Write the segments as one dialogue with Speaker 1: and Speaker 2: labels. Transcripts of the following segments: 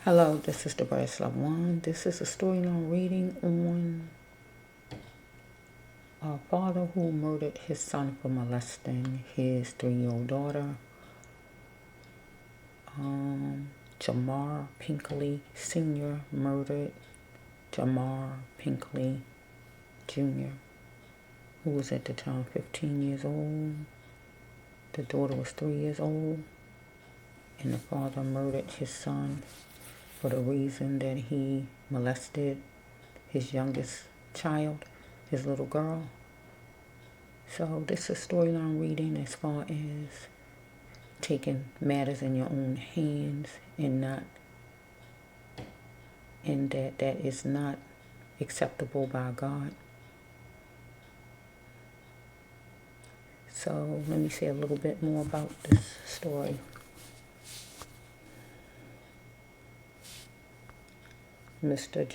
Speaker 1: Hello, this is Debraas Love 1. This is a storyline reading on a father who murdered his son for molesting his 3-year-old daughter. Jamar Pinkney Sr. murdered Jamar Pinkney Jr., who was at the time 15 years old. The daughter was 3 years old. And the father murdered his son for the reason that he molested his youngest child, his little girl. So this is storyline reading as far as taking matters in your own hands and that is not acceptable by God. So let me say a little bit more about this story. Mr.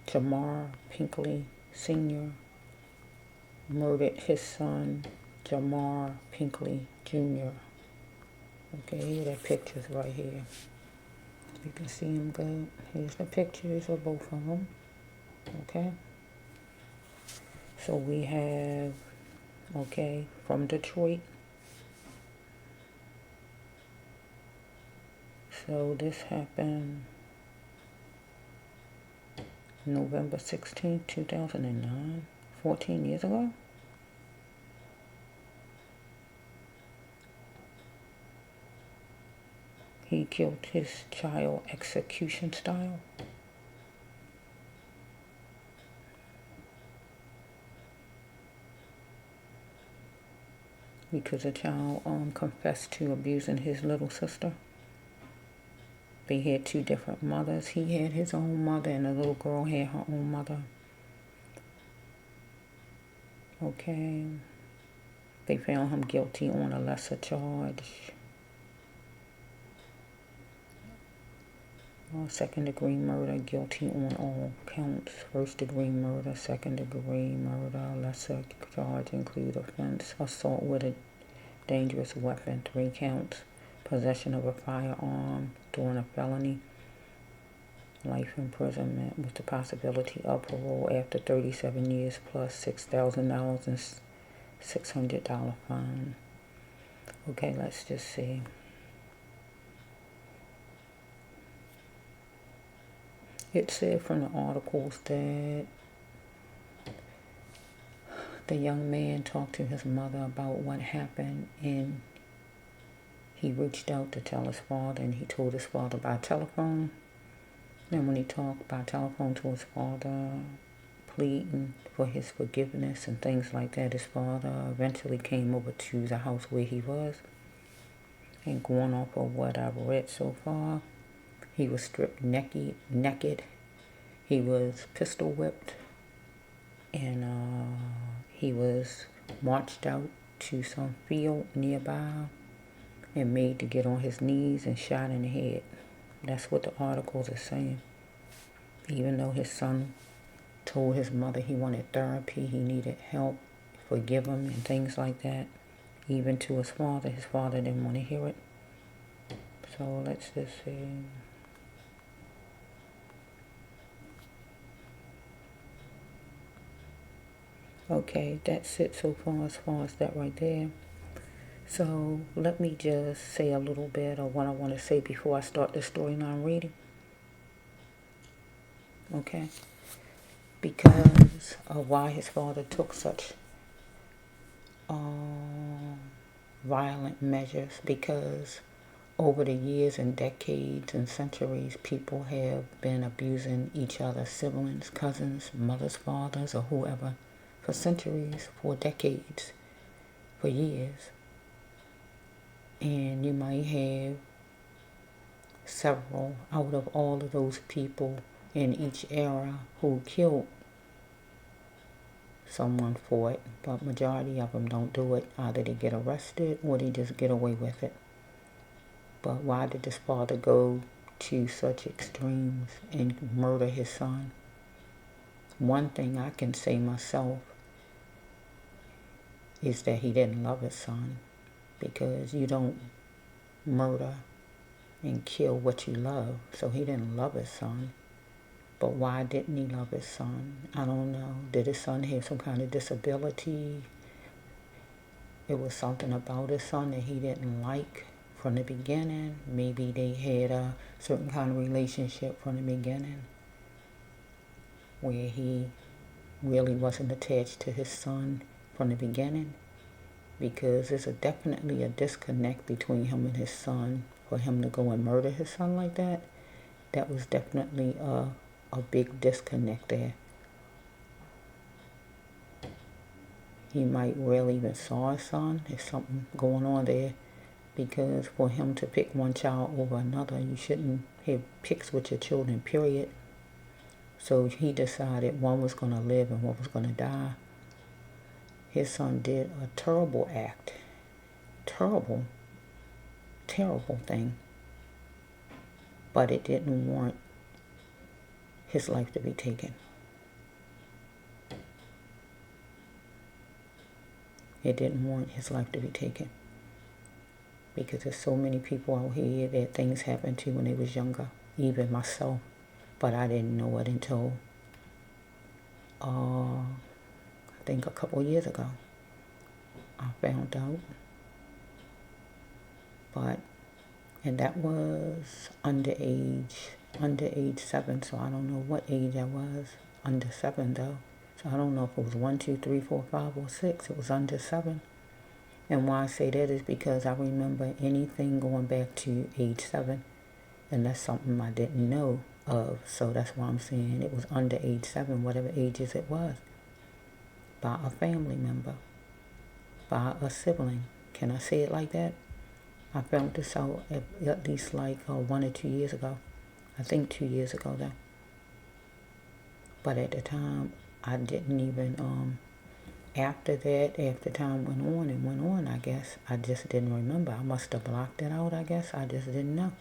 Speaker 1: Jamar Pinkney Sr. murdered his son, Jamar Pinkney Jr. Okay, here that picture's right here. You can see them good. Here's the pictures of both of them. Okay. So we have, from Detroit. So this happened November 16, 2009, 14 years ago. He killed his child execution style. Because the child confessed to abusing his little sister. They had two different mothers. He had his own mother and the little girl had her own mother. Okay. They found him guilty on a lesser charge. Second-degree murder, guilty on all counts. First-degree murder, second-degree murder. Lesser charge include offense, assault with a dangerous weapon, 3 counts. Possession of a firearm during a felony. Life imprisonment with the possibility of parole after 37 years plus $6,000 and $600 fine. Okay, let's just see. It said from the articles that the young man talked to his mother about what happened, and he reached out to tell his father, and he told his father by telephone. And when he talked by telephone to his father, pleading for his forgiveness and things like that, his father eventually came over to the house where he was. And going off of what I've read so far, he was stripped naked. He was pistol whipped, and he was marched out to some field nearby and made to get on his knees and shot in the head. That's what the articles are saying. Even though his son told his mother he wanted therapy, he needed help, forgive him, and things like that. Even to his father didn't want to hear it. So let's just see. Okay, that's it so far as that right there. So let me just say a little bit of what I want to say before I start the storyline reading. Okay? Because of why his father took such violent measures. Because over the years and decades and centuries, people have been abusing each other, siblings, cousins, mothers, fathers, or whoever, for centuries, for decades, for years. And you might have several out of all of those people in each era who killed someone for it, but majority of them don't do it. Either they get arrested or they just get away with it. But why did this father go to such extremes and murder his son? One thing I can say myself is that he didn't love his son, because you don't murder and kill what you love. So he didn't love his son. But why didn't he love his son? I don't know. Did his son have some kind of disability? It was something about his son that he didn't like from the beginning. Maybe they had a certain kind of relationship from the beginning where he really wasn't attached to his son from the beginning, because there's definitely a disconnect between him and his son. For him to go and murder his son like that, that was definitely a big disconnect there. He might really even saw his son. There's something going on there, because for him to pick one child over another, you shouldn't have picks with your children, period. So he decided one was going to live and one was going to die. His son did a terrible act. Terrible, terrible thing. But it didn't warrant his life to be taken. It didn't warrant his life to be taken. Because there's so many people out here that things happened to when they was younger. Even myself. But I didn't know it until, I think a couple of years ago. I found out. And that was under age 7, so I don't know what age I was. Under 7 though. So I don't know if it was 1, 2, 3, 4, 5, or 6. It was under 7. And why I say that is because I remember anything going back to age 7. And that's something I didn't know of. So that's why I'm saying it was under age 7, whatever ages it was. By a family member. By a sibling. Can I say it like that? I found this out at least like 1 or 2 years ago. I think 2 years ago though. But at the time, I didn't even, after time went on, I guess, I just didn't remember. I must have blocked it out, I guess. I just didn't know.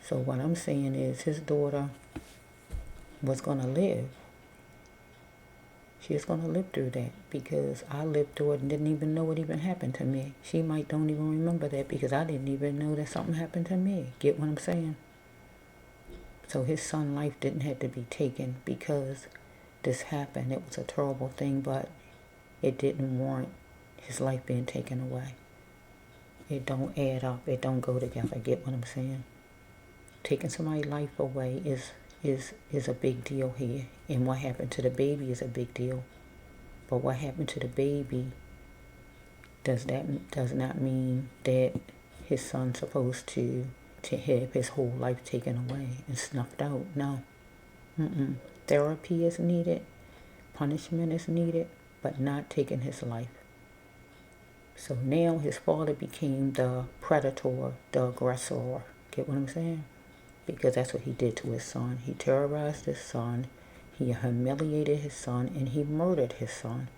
Speaker 1: So what I'm saying is his daughter was going to live. She was going to live through that, because I lived through it and didn't even know what even happened to me. She might don't even remember that, because I didn't even know that something happened to me. Get what I'm saying? So his son's life didn't have to be taken because this happened. It was a terrible thing, but it didn't warrant his life being taken away. It don't add up. It don't go together. Get what I'm saying? Taking somebody's life away is a big deal here. And what happened to the baby is a big deal. But what happened to the baby does not mean that his son's supposed to have his whole life taken away and snuffed out. No. Therapy is needed. Punishment is needed, but not taking his life. So now his father became the predator, the aggressor. Get what I'm saying? Because that's what he did to his son. He terrorized his son. He humiliated his son, and he murdered his son.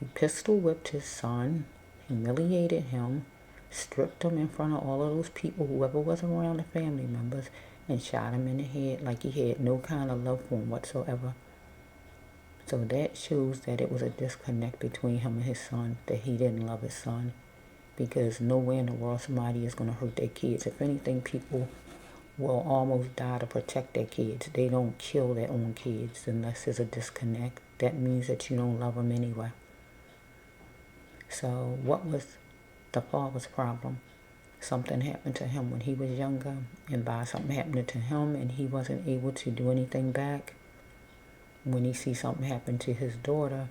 Speaker 1: He pistol whipped his son, humiliated him, stripped him in front of all of those people, whoever was around, the family members, and shot him in the head like he had no kind of love for him whatsoever. So that shows that it was a disconnect between him and his son, that he didn't love his son, because nowhere in the world somebody is going to hurt their kids. If anything, people will almost die to protect their kids. They don't kill their own kids unless there's a disconnect. That means that you don't love them anyway. So what was the father's problem? Something happened to him when he was younger, and by something happening to him and he wasn't able to do anything back, when he sees something happen to his daughter,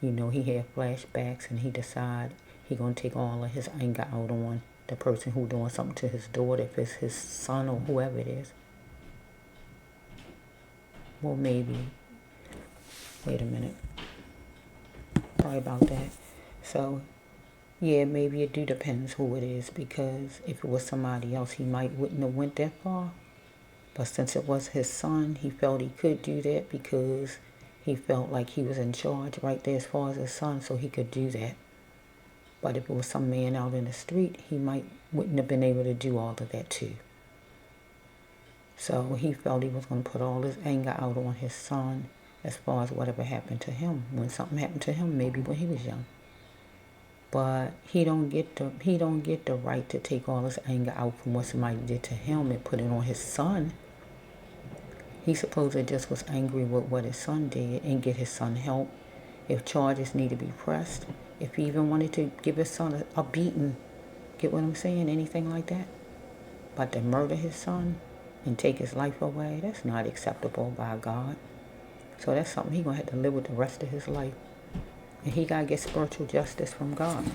Speaker 1: he had flashbacks, and he decided he going to take all of his anger out on the person who doing something to his daughter, if it's his son or whoever it is. Well, maybe. Wait a minute. Sorry about that. So, yeah, maybe it do depends who it is, because if it was somebody else, he wouldn't have went that far. But since it was his son, he felt he could do that because he felt like he was in charge right there as far as his son, so he could do that. But if it was some man out in the street, he wouldn't have been able to do all of that too. So he felt he was going to put all his anger out on his son as far as whatever happened to him. When something happened to him, maybe when he was young. But he don't get the right to take all his anger out from what somebody did to him and put it on his son. He supposedly just was angry with what his son did and get his son help. If charges need to be pressed, if he even wanted to give his son a beating, get what I'm saying, anything like that. But to murder his son and take his life away, that's not acceptable by God. So that's something he's going to have to live with the rest of his life. And he got to get spiritual justice from God.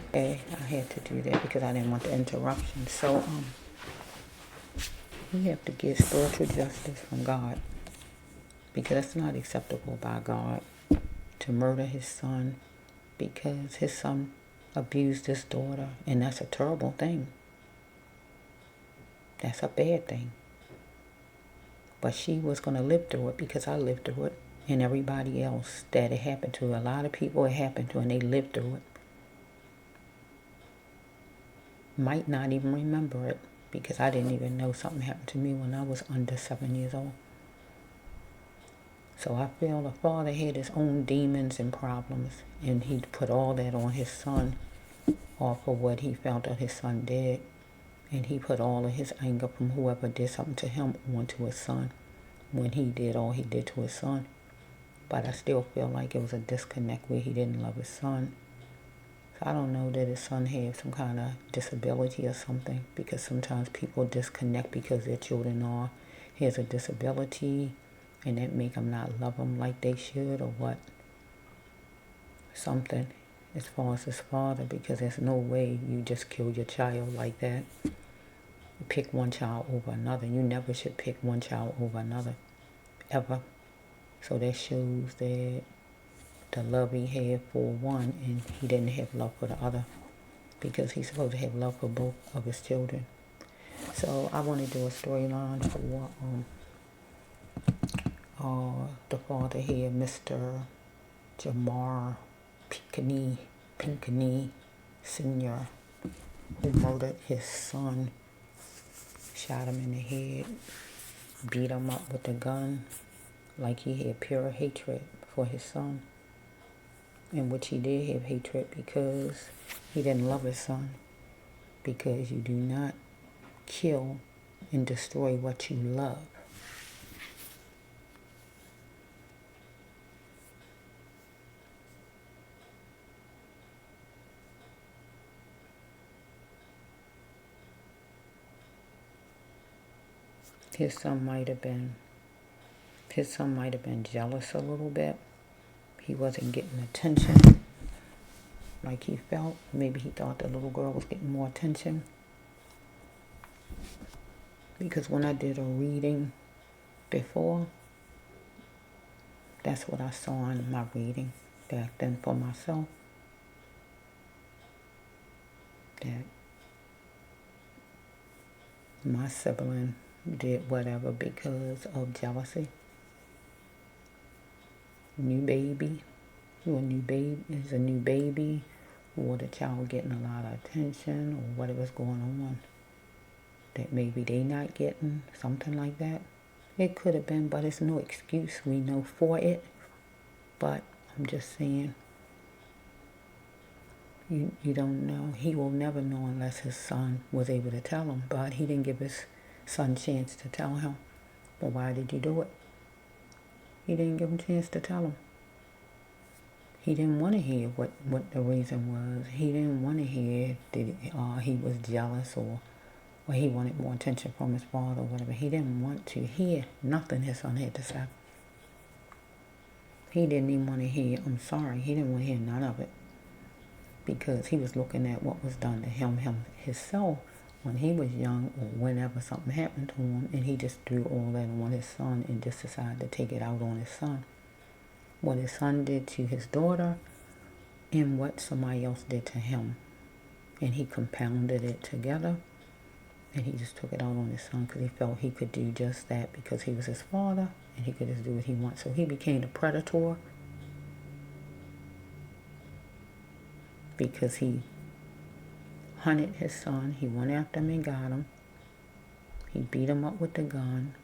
Speaker 1: Okay, I had to do that because I didn't want the interruption. So, we have to get spiritual justice from God because it's not acceptable by God to murder his son because his son abused his daughter, and that's a terrible thing. That's a bad thing. But she was going to live through it because I lived through it, and everybody else that it happened to. A lot of people it happened to, and they lived through it. Might not even remember it because I didn't even know something happened to me when I was under 7 years old. So I feel the father had his own demons and problems, and he put all that on his son off of what he felt that his son did. And he put all of his anger from whoever did something to him onto his son when he did all he did to his son. But I still feel like it was a disconnect where he didn't love his son. So I don't know that his son had some kind of disability or something, because sometimes people disconnect because their children has a disability, and that make them not love them like they should or what. Something as far as his father, because there's no way you just kill your child like that. You pick one child over another. You never should pick one child over another, ever. So that shows that the love he had for one, and he didn't have love for the other, because he's supposed to have love for both of his children. So I want to do a storyline for the father here, Mr. Jamar Pinkney Sr., who murdered his son, shot him in the head, beat him up with a gun, like he had pure hatred for his son, in which he did have hatred because he didn't love his son, because you do not kill and destroy what you love. His son might have been jealous a little bit. He wasn't getting attention like he felt. Maybe he thought the little girl was getting more attention. Because when I did a reading before, that's what I saw in my reading back then for myself. That my sibling did whatever because of jealousy. New baby is a new baby, or the child getting a lot of attention, or whatever's going on that maybe they not getting, something like that. It could have been, but it's no excuse we know for it. But I'm just saying, you don't know. He will never know unless his son was able to tell him. But he didn't give his son a chance to tell him. But why did you do it? He didn't give him a chance to tell him. He didn't want to hear what the reason was. He didn't want to hear that he was jealous or he wanted more attention from his father or whatever. He didn't want to hear nothing his son had to say. He didn't even want to hear, I'm sorry. He didn't want to hear none of it, because he was looking at what was done to himself when he was young, or whenever something happened to him, and he just threw all that on his son and just decided to take it out on his son. What his son did to his daughter and what somebody else did to him. And he compounded it together, and he just took it out on his son because he felt he could do just that because he was his father, and he could just do what he wants. So he became the predator because he hunted his son. He went after him and got him. He beat him up with the gun.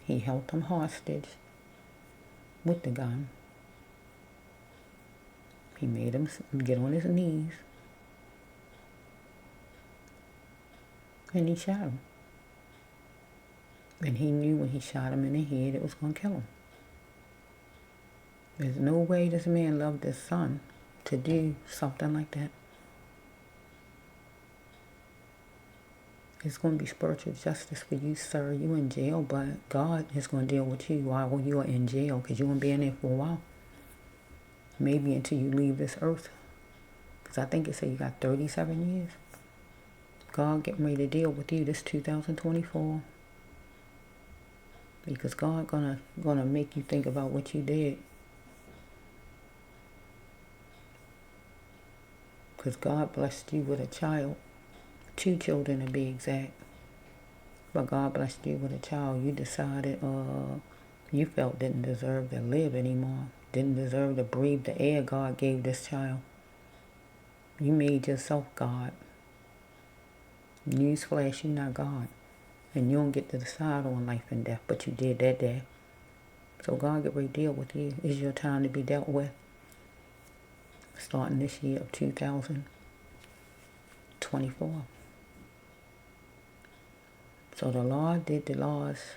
Speaker 1: He held him hostage with the gun. He made him get on his knees. And he shot him. And he knew when he shot him in the head, it was going to kill him. There's no way this man loved his son to do something like that. It's going to be spiritual justice for you, sir. You in jail, but God is going to deal with you while you are in jail, because you're going to be in there for a while. Maybe until you leave this earth. Because I think it said you got 37 years. God getting ready to deal with you this 2024. Because God gonna make you think about what you did. Because God blessed you with a child. 2 children to be exact. But God blessed you with a child you decided you felt didn't deserve to live anymore. Didn't deserve to breathe the air God gave this child. You made yourself God. Newsflash, you're not God. And you don't get to decide on life and death, but you did that day. So God get ready to deal with you. It's your time to be dealt with. Starting this year of 2024. So the Lord did the Lord's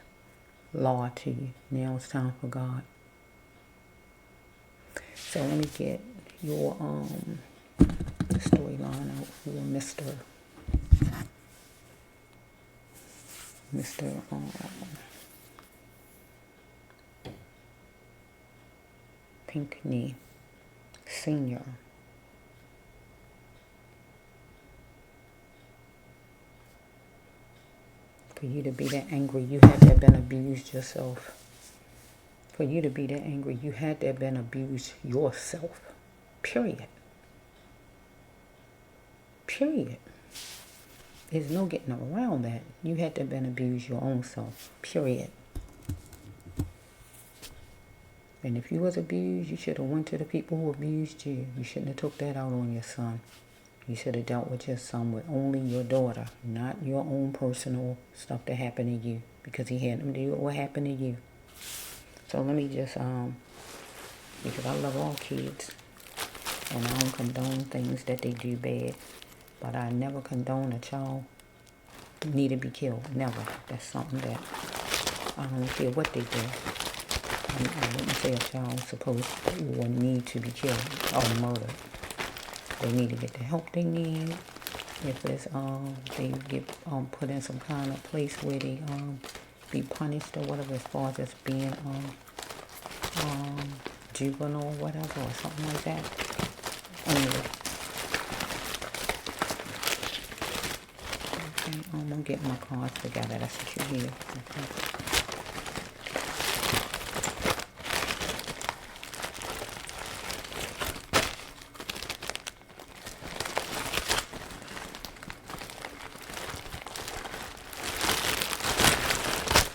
Speaker 1: law to you. Now it's time for God. So let me get your storyline out for Mr. Pinkney Sr. For you to be that angry, you had to have been abused yourself. For you to be that angry, you had to have been abused yourself. Period. Period. There's no getting around that. You had to have been abused your own self. Period. And if you was abused, you should have went to the people who abused you. You shouldn't have took that out on your son. You should have dealt with your son with only your daughter, not your own personal stuff that happened to you, because he had to do what happened to you. So let me just, because I love all kids, and I don't condone things that they do bad, but I never condone a child need to be killed. Never. That's something that I don't care what they do. I wouldn't say a child supposed to or need to be killed or murdered. They need to get the help they need. If it's they get put in some kind of place where they be punished or whatever, as far as just being juvenile or whatever, or something like that. Anyway. Okay, I'm gonna get my cards together. That's what you hear. Okay.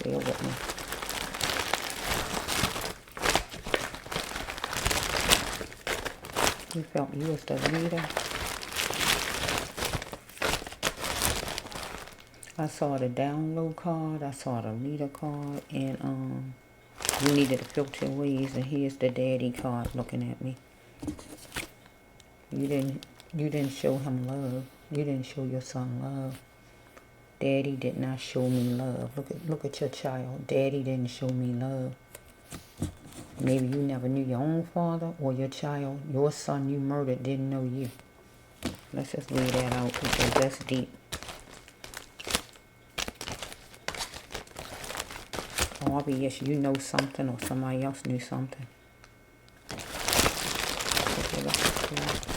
Speaker 1: Bear with me. You felt you was the leader. I saw the download card, I saw the leader card, and you needed to filter your ways, and here's the daddy card looking at me. You didn't show him love. You didn't show your son love. Daddy did not show me love. Look at your child. Daddy didn't show me love. Maybe you never knew your own father, or your child, your son you murdered didn't know you. Let's just leave that out, because that's deep. Or obvious you know something, or somebody else knew something. Okay, let's just do that.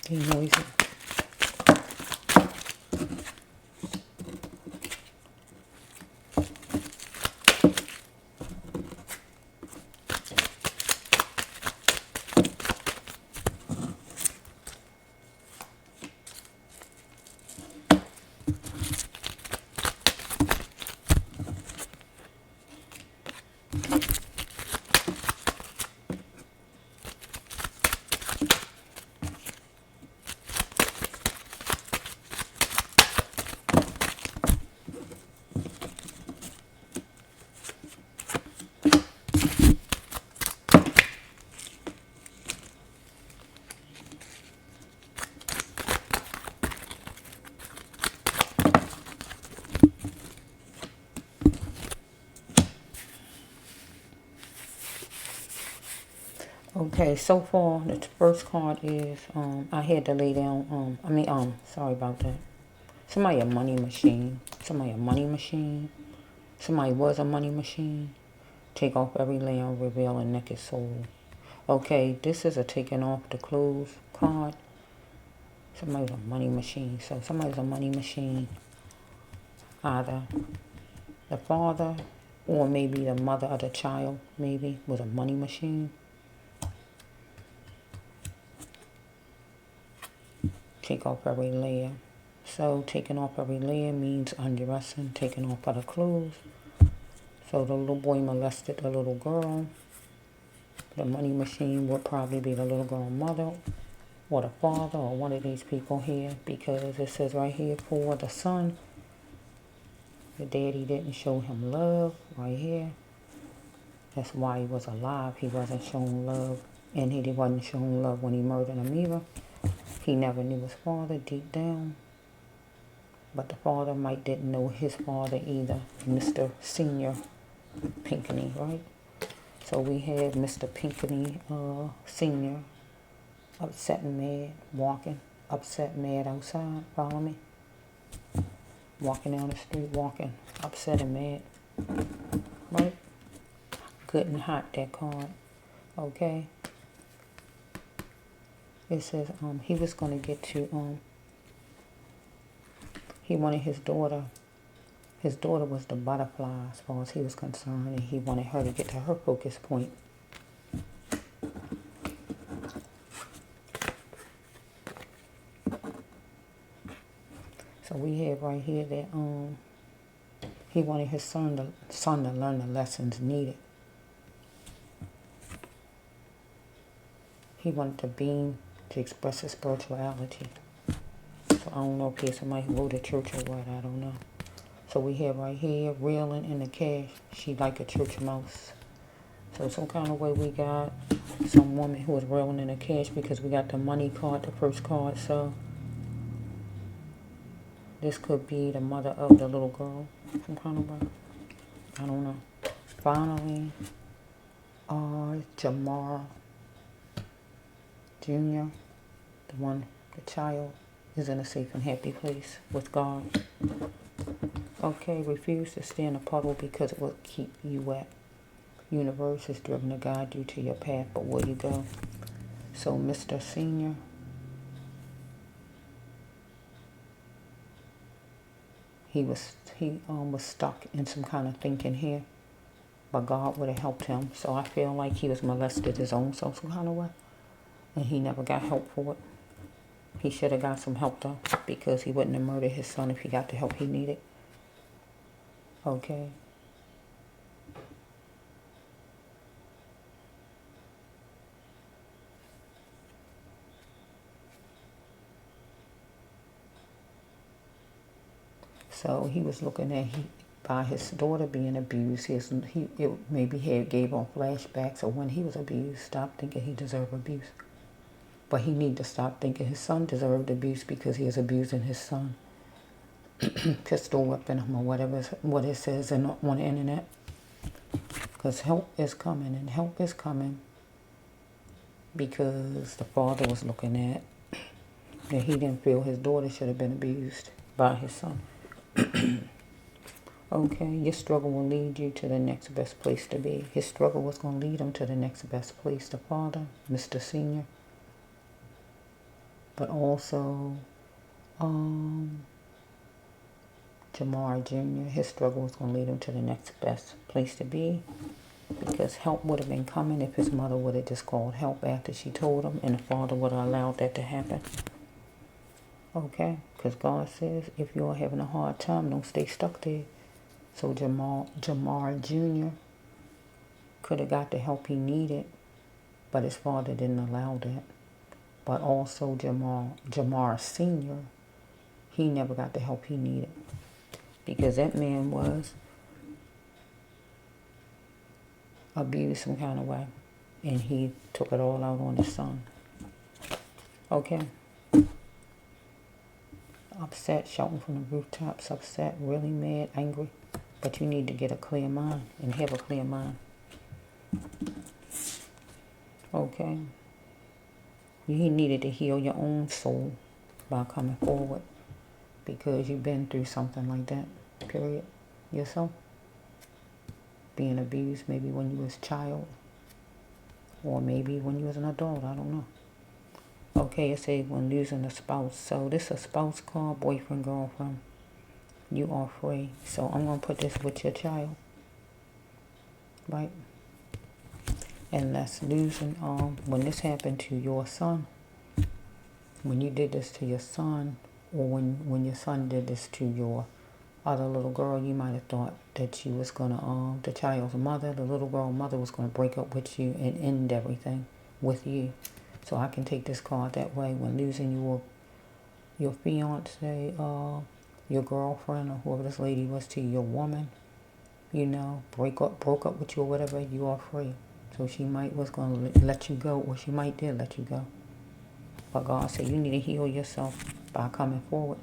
Speaker 1: He noisy. Okay, so far the first card is I had to lay down sorry about that. Somebody a money machine. Somebody a money machine. Somebody was a money machine. Take off every layer, reveal a naked soul. Okay, this is a taking off the clothes card. Somebody's a money machine. So somebody's a money machine. Either the father or maybe the mother of the child, maybe, was a money machine. Take off every layer. So taking off every layer means undressing, taking off other clothes. So the little boy molested the little girl. The money machine would probably be the little girl's mother or the father or one of these people here, because it says right here for the son, the daddy didn't show him love right here. That's why he was alive. He wasn't shown love, and he wasn't shown love when he murdered Amira. He never knew his father deep down, but the father might didn't know his father either, Mr. Senior Pinkney, right? So we have Mr. Pinkney Senior, upset and mad, walking, upset, mad outside, follow me? Walking down the street, walking, upset and mad, right? Good and hot, that card, okay? It says he was going to get to, he wanted his daughter was the butterfly as far as he was concerned, and he wanted her to get to her focus point. So we have right here that he wanted his son to learn the lessons needed. He wanted to beam to express his spirituality. So I don't know if he's somebody who go to church or what, I don't know. So we have right here, reeling in the cash. She like a church mouse. So some kind of way we got some woman who was reeling in the cash, because we got the money card, the first card. So this could be the mother of the little girl. Some kind of way. I don't know. Finally, Jamar Jr., the child, is in a safe and happy place with God. Okay, refuse to stay in a puddle because it will keep you wet. Universe is driven to guide you to your path, but where you go. So Mr. Senior, he was stuck in some kind of thinking here, but God would have helped him. So I feel like he was molested his own self some kind of way, and he never got help for it. He should have got some help though, because he wouldn't have murdered his son if he got the help he needed. Okay. So he was looking at by his daughter being abused. Maybe he gave on flashbacks of when he was abused. Stop thinking he deserved abuse. But he need to stop thinking his son deserved abuse because he is abusing his son. Pistol whipping him or whatever what it says on the internet. Because help is coming, and help is coming because the father was looking at that he didn't feel his daughter should have been abused by his son. Okay, your struggle will lead you to the next best place to be. His struggle was going to lead him to the next best place. The father, Mr. Senior. But also, Jamar Jr., his struggle was going to lead him to the next best place to be, because help would have been coming if his mother would have just called help after she told him, and the father would have allowed that to happen. Okay? Because God says if you're having a hard time, don't stay stuck there. So Jamar Jr. could have got the help he needed, but his father didn't allow that. But also Jamar Sr., he never got the help he needed, because that man was abused some kind of way, and he took it all out on his son. Okay? Upset, shouting from the rooftops, upset, really mad, angry. But you need to get a clear mind and have a clear mind. Okay? You needed to heal your own soul by coming forward, because you've been through something like that, period, yourself. Being abused maybe when you was a child, or maybe when you was an adult, I don't know. Okay, it says when losing a spouse. So this is a spouse card, boyfriend, girlfriend. You are free. So I'm going to put this with your child. Right? And that's losing, when this happened to your son, when you did this to your son, or when your son did this to your other little girl, you might have thought that she was going to, the child's mother, the little girl mother was going to break up with you and end everything with you. So I can take this card that way. When losing your fiance, your girlfriend, or whoever this lady was to your woman, broke up with you or whatever, you are free. So she was going to let you go, or she might did let you go. But God said you need to heal yourself by coming forward.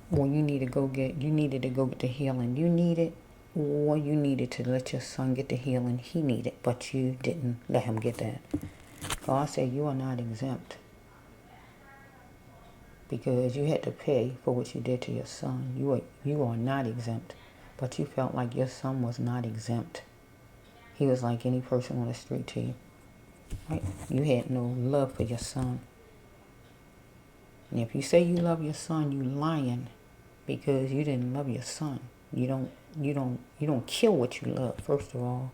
Speaker 1: Or you needed to go get the healing you needed, or you needed to let your son get the healing he needed, but you didn't let him get that. God said you are not exempt, because you had to pay for what you did to your son. You are not exempt, but you felt like your son was not exempt. He was like any person on the street to you. Right? You had no love for your son. And if you say you love your son, you lying, because you didn't love your son. You don't kill what you love. First of all,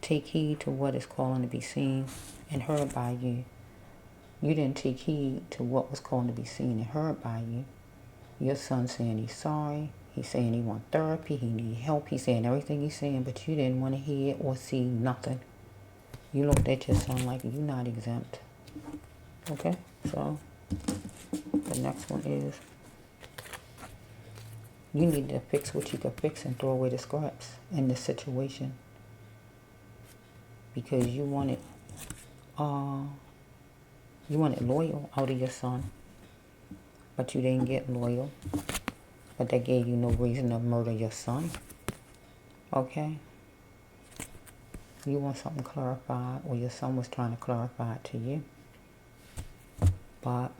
Speaker 1: take heed to what is calling to be seen and heard by you. You didn't take heed to what was calling to be seen and heard by you. Your son saying he's sorry. He's saying he wants therapy. He needs help. He's saying everything he's saying, but you didn't want to hear or see nothing. You looked at your son like you're not exempt. Okay? So, the next one is, you need to fix what you can fix and throw away the scraps in this situation. Because you wanted loyal out of your son, but you didn't get loyal. But that gave you no reason to murder your son. Okay? You want something clarified, or your son was trying to clarify it to you. But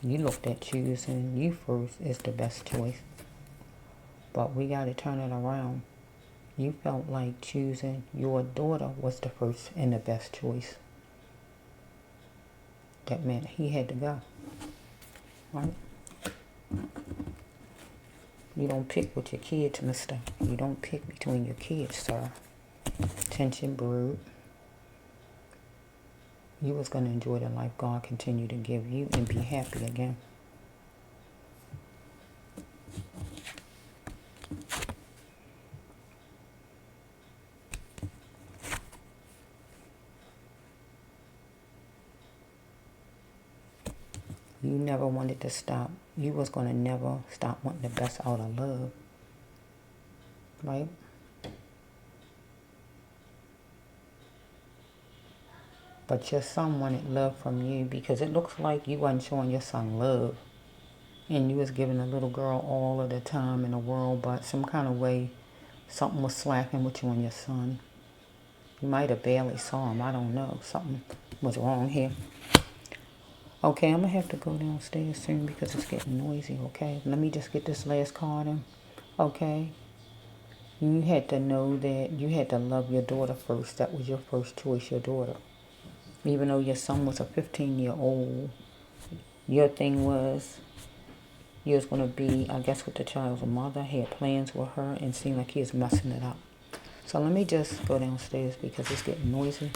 Speaker 1: you looked at choosing you first is the best choice. But we got to turn it around. You felt like choosing your daughter was the first and the best choice. That meant he had to go. Right? You don't pick with your kids, mister. You don't pick between your kids, sir. Attention, brood. You was going to enjoy the life God continued to give you and be happy again. You never wanted to stop. You was going to never stop wanting the best out of love. Right? But your son wanted love from you, because it looks like you wasn't showing your son love. And you was giving the little girl all of the time in the world, but some kind of way, something was slacking with you and your son. You might have barely saw him. I don't know. Something was wrong here. Okay, I'm going to have to go downstairs soon because it's getting noisy, okay? Let me just get this last card in. Okay? You had to know that you had to love your daughter first. That was your first choice, your daughter. Even though your son was a 15-year-old, your thing was you was going to be, I guess, with the child's mother, had plans with her, and seemed like he was messing it up. So let me just go downstairs because it's getting noisy.